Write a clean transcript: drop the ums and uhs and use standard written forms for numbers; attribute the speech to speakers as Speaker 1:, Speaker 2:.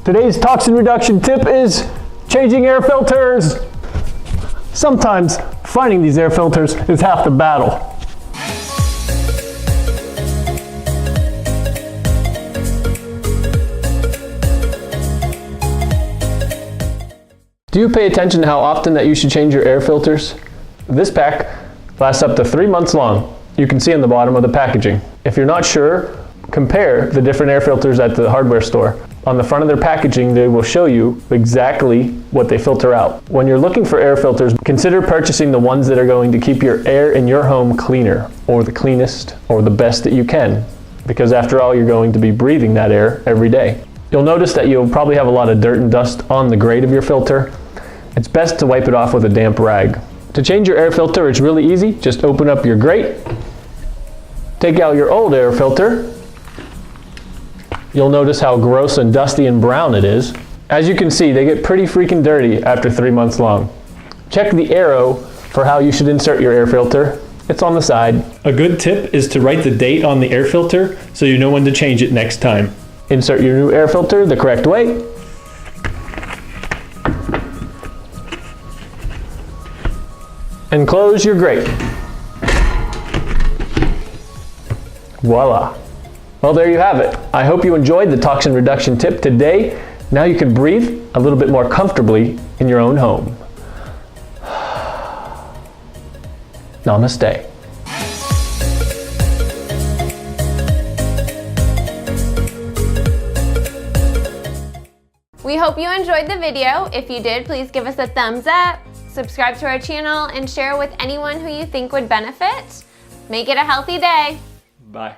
Speaker 1: Today's toxin reduction tip is changing air filters. Sometimes finding these air filters is half the battle. Do you pay attention to how often that you should change your air filters? This pack lasts up to 3 months long. You can see on the bottom of the packaging. If you're not sure, compare the different air filters at the hardware store. On the front of their packaging, they will show you exactly what they filter out. When you're looking for air filters, consider purchasing the ones that are going to keep your air in your home cleaner, or the cleanest, or the best that you can. Because after all, you're going to be breathing that air every day. You'll notice that you'll probably have a lot of dirt and dust on the grate of your filter. It's best to wipe it off with a damp rag. To change your air filter, it's really easy. Just open up your grate, take out your old air filter. You'll notice how gross and dusty and brown it is. As you can see, they get pretty freaking dirty after 3 months long. Check the arrow for how you should insert your air filter. It's on the side. A good tip is to write the date on the air filter so you know when to change it next time. Insert your new air filter the correct way. And close your grate. Voila. Well, there you have it. I hope you enjoyed the toxin reduction tip today. Now you can breathe a little bit more comfortably in your own home. Namaste.
Speaker 2: We hope you enjoyed the video. If you did, please give us a thumbs up, subscribe to our channel, and share with anyone who you think would benefit. Make it a healthy day.
Speaker 1: Bye.